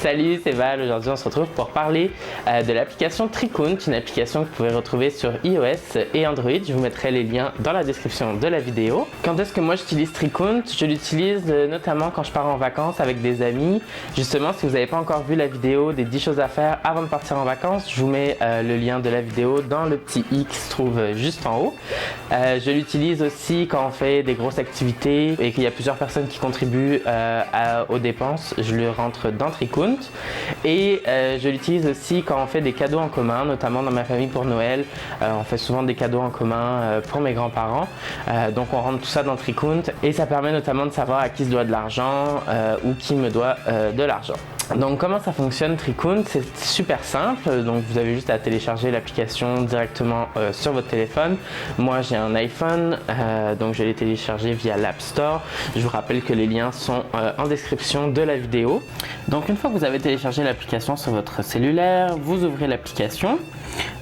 Salut, c'est Val. Aujourd'hui, on se retrouve pour parler de l'application Tricount, une application que vous pouvez retrouver sur iOS et Android. Je vous mettrai les liens dans la description de la vidéo. Quand est-ce que moi j'utilise Tricount? Je l'utilise notamment quand je pars en vacances avec des amis. Justement, si vous n'avez pas encore vu la vidéo des 10 choses à faire avant de partir en vacances, je vous mets le lien de la vidéo dans le petit i qui se trouve juste en haut. Je l'utilise aussi quand on fait des grosses activités et qu'il y a plusieurs personnes qui contribuent aux dépenses. Je le rentre dans Tricount. Et je l'utilise aussi quand on fait des cadeaux en commun, notamment dans ma famille pour Noël. On fait souvent des cadeaux en commun pour mes grands-parents. Donc on rentre tout ça dans Tricount et ça permet notamment de savoir à qui se doit de l'argent ou qui me doit de l'argent. Donc comment ça fonctionne Tricount? C'est super simple, donc vous avez juste à télécharger l'application directement sur votre téléphone. Moi j'ai un iPhone, donc je l'ai téléchargé via l'App Store. Je vous rappelle que les liens sont en description de la vidéo. Donc une fois que vous avez téléchargé l'application sur votre cellulaire, vous ouvrez l'application.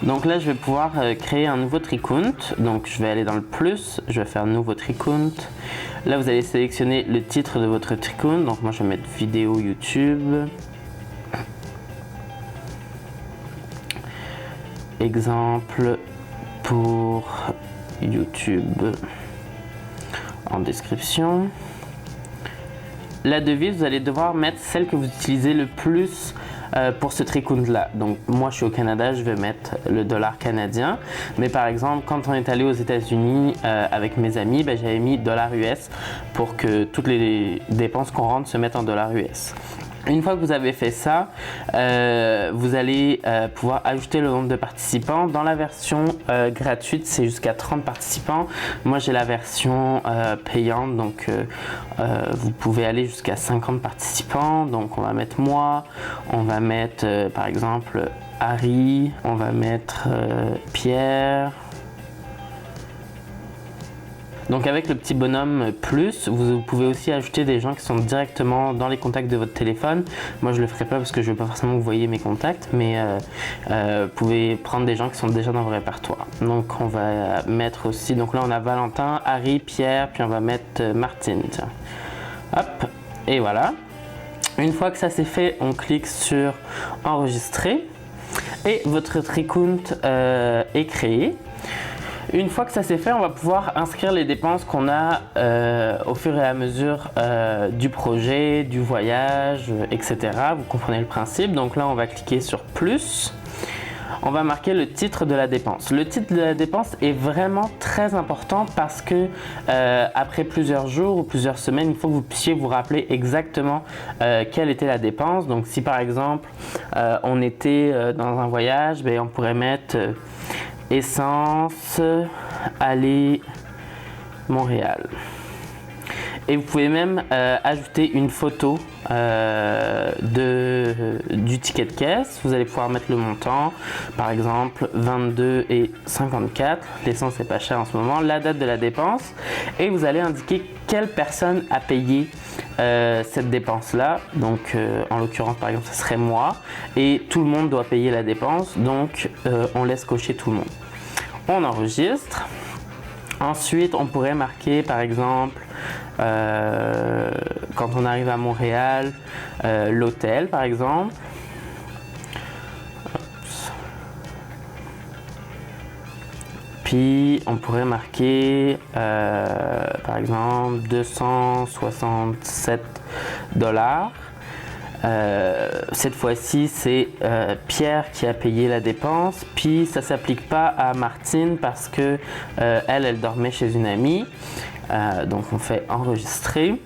Donc là je vais pouvoir créer un nouveau Tricount. Donc je vais aller dans le plus, je vais faire nouveau Tricount. Là vous allez sélectionner le titre de votre Tricount. Donc moi je vais mettre vidéo YouTube. Exemple pour YouTube en description. La devise, vous allez devoir mettre celle que vous utilisez le plus pour ce Tricount là. Donc moi je suis au Canada, je vais mettre le dollar canadien. Mais par exemple quand on est allé aux États-Unis avec mes amis, j'avais mis dollar US pour que toutes les dépenses qu'on rentre se mettent en dollar US. Une fois que vous avez fait ça, vous allez pouvoir ajouter le nombre de participants. Dans la version gratuite, c'est jusqu'à 30 participants. Moi, j'ai la version payante, donc vous pouvez aller jusqu'à 50 participants. Donc, on va mettre moi, on va mettre par exemple Harry, on va mettre Pierre. Donc avec le petit bonhomme plus, vous pouvez aussi ajouter des gens qui sont directement dans les contacts de votre téléphone. Moi je le ferai pas parce que je veux pas forcément que vous voyez mes contacts, mais vous pouvez prendre des gens qui sont déjà dans vos répertoires. Donc on va mettre aussi, donc là on a Valentin, Harry, Pierre, puis on va mettre Martine. Tiens. Hop, et voilà. Une fois que ça c'est fait, on clique sur enregistrer et votre Tricount est créé. Une fois que ça c'est fait, on va pouvoir inscrire les dépenses qu'on a au fur et à mesure du projet, du voyage, etc. Vous comprenez le principe. Donc là, on va cliquer sur plus. On va marquer le titre de la dépense. Le titre de la dépense est vraiment très important parce que après plusieurs jours ou plusieurs semaines, il faut que vous puissiez vous rappeler exactement quelle était la dépense. Donc si par exemple on était dans un voyage, on pourrait mettre essence, aller Montréal. Et vous pouvez même ajouter une photo du ticket de caisse. Vous allez pouvoir mettre le montant, par exemple 22,54. L'essence n'est pas chère en ce moment. La date de la dépense. Et vous allez indiquer quelle personne a payé cette dépense-là. Donc en l'occurrence, par exemple, ce serait moi. Et tout le monde doit payer la dépense. Donc on laisse cocher tout le monde. On enregistre. Ensuite, on pourrait marquer, par exemple, quand on arrive à Montréal, l'hôtel, par exemple. Oups. Puis, on pourrait marquer, par exemple, 267 $. Cette fois-ci, c'est Pierre qui a payé la dépense, puis ça s'applique pas à Martine parce que elle dormait chez une amie. Donc on fait enregistrer.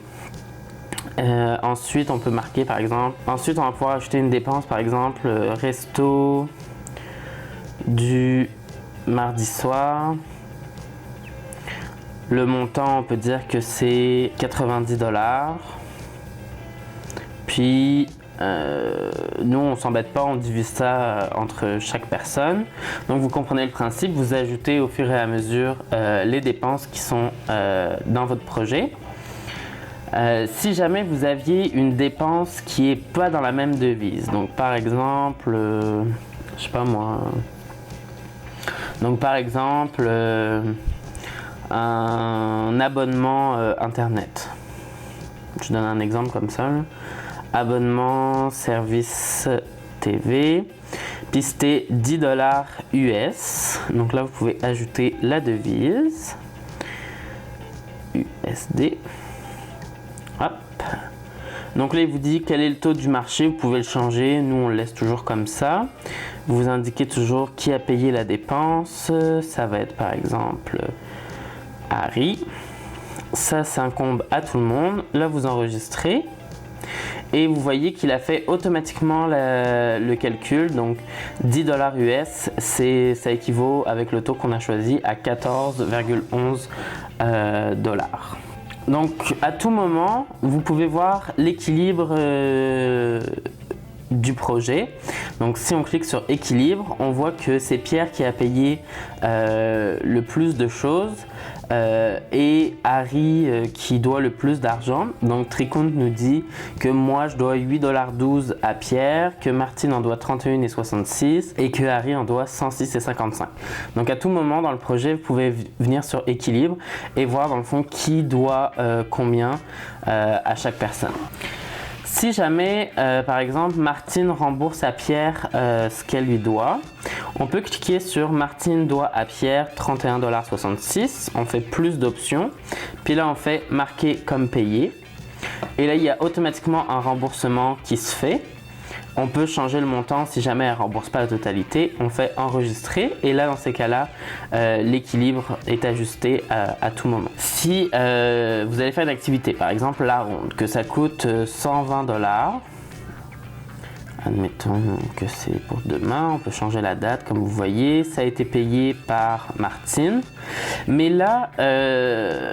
Ensuite, on peut marquer par exemple. Ensuite, on va pouvoir ajouter une dépense, par exemple resto du mardi soir. Le montant, on peut dire que c'est 90 $. Puis nous on s'embête pas, on divise ça entre chaque personne. Donc vous comprenez le principe, vous ajoutez au fur et à mesure les dépenses qui sont dans votre projet. Si jamais vous aviez une dépense qui est pas dans la même devise, donc par exemple, je sais pas moi, donc par exemple un abonnement internet. Je donne un exemple comme ça. abonnement, service TV, pisté 10 $ US. Donc là, vous pouvez ajouter la devise USD. Hop. Donc là, il vous dit quel est le taux du marché. Vous pouvez le changer. Nous, on le laisse toujours comme ça. Vous indiquez toujours qui a payé la dépense. Ça va être par exemple Harry. Ça incombe à tout le monde. Là, vous enregistrez. Et vous voyez qu'il a fait automatiquement le calcul. Donc 10 $ US, ça équivaut avec le taux qu'on a choisi à 14,11 $. Donc à tout moment, vous pouvez voir l'équilibre du projet. Donc si on clique sur équilibre, on voit que c'est Pierre qui a payé le plus de choses et Harry qui doit le plus d'argent. Donc Tricount nous dit que moi je dois 8,12 $ à Pierre, que Martine en doit 31,66 et que Harry en doit 106,55. Donc à tout moment dans le projet, vous pouvez venir sur équilibre et voir dans le fond qui doit combien à chaque personne. Si jamais, par exemple, Martine rembourse à Pierre ce qu'elle lui doit, on peut cliquer sur Martine doit à Pierre 31,66 $. On fait plus d'options. Puis là, on fait marquer comme payé. Et là, il y a automatiquement un remboursement qui se fait. On peut changer le montant si jamais elle ne rembourse pas la totalité. On fait enregistrer et là, dans ces cas-là, l'équilibre est ajusté à tout moment. Si vous allez faire une activité, par exemple la ronde, que ça coûte 120 $, admettons que c'est pour demain, on peut changer la date comme vous voyez, ça a été payé par Martine. Mais là,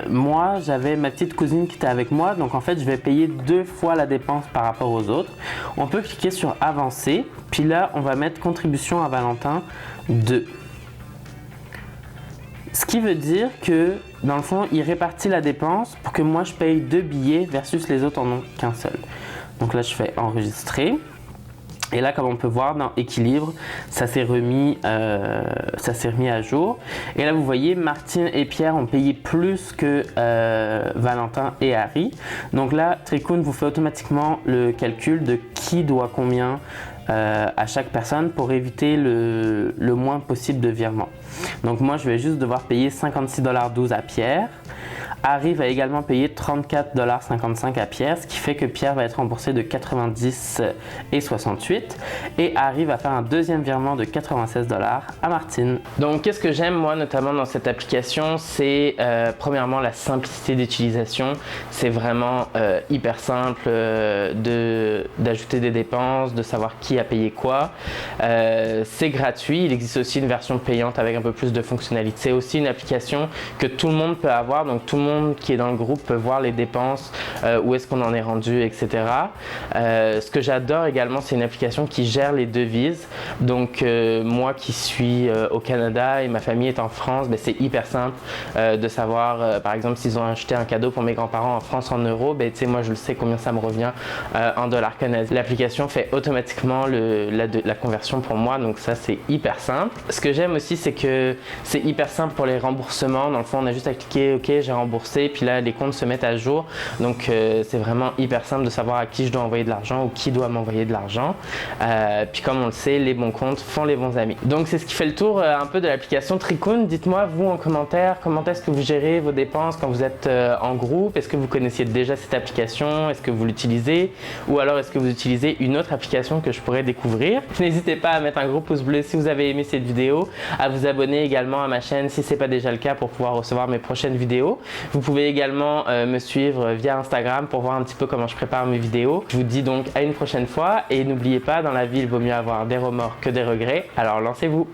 moi j'avais ma petite cousine qui était avec moi, donc en fait je vais payer 2 fois la dépense par rapport aux autres. On peut cliquer sur avancer, puis là on va mettre contribution à Valentin 2. Ce qui veut dire que dans le fond il répartit la dépense pour que moi je paye 2 billets versus les autres en ont qu'un seul. Donc là je fais enregistrer. Et là, comme on peut voir dans équilibre, ça s'est remis à jour. Et là, vous voyez, Martine et Pierre ont payé plus que Valentin et Harry. Donc là, Tricount vous fait automatiquement le calcul de qui doit combien à chaque personne pour éviter le moins possible de virements. Donc moi, je vais juste devoir payer 56,12 $ à Pierre. Harry va également payer 34,55 $ à Pierre, ce qui fait que Pierre va être remboursé de 90,68 et Harry va faire un deuxième virement de 96 $ à Martine. Donc qu'est-ce que j'aime moi notamment dans cette application, c'est premièrement la simplicité d'utilisation. C'est vraiment hyper simple d'ajouter des dépenses, de savoir qui a payé quoi. C'est gratuit, il existe aussi une version payante avec un peu plus de fonctionnalités. C'est aussi une application que tout le monde peut avoir, donc tout le monde qui est dans le groupe peut voir les dépenses, où est-ce qu'on en est rendu, etc. Ce que j'adore également, c'est une application qui gère les devises. Donc moi qui suis au Canada et ma famille est en France, ben, c'est hyper simple de savoir par exemple s'ils ont acheté un cadeau pour mes grands-parents en France en euros, ben, moi je le sais combien ça me revient en dollars canadiens. L'application fait automatiquement la conversion pour moi, donc ça c'est hyper simple. Ce que j'aime aussi, c'est que c'est hyper simple pour les remboursements. Dans le fond, on a juste à cliquer OK, j'ai remboursé, puis là les comptes se mettent à jour. Donc c'est vraiment hyper simple de savoir à qui je dois envoyer de l'argent ou qui doit m'envoyer de l'argent. Puis comme on le sait, les bons comptes font les bons amis. Donc c'est ce qui fait le tour un peu de l'application Tricount. Dites-moi vous en commentaire comment est-ce que vous gérez vos dépenses quand vous êtes en groupe. Est-ce que vous connaissiez déjà cette application? Est-ce que vous l'utilisez? Ou alors est-ce que vous utilisez une autre application que je pourrais découvrir? N'hésitez pas à mettre un gros pouce bleu si vous avez aimé cette vidéo, à vous abonner également à ma chaîne si ce n'est pas déjà le cas pour pouvoir recevoir mes prochaines vidéos. Vous pouvez également me suivre via Instagram pour voir un petit peu comment je prépare mes vidéos. Je vous dis donc à une prochaine fois et n'oubliez pas, dans la vie il vaut mieux avoir des remords que des regrets, alors lancez-vous!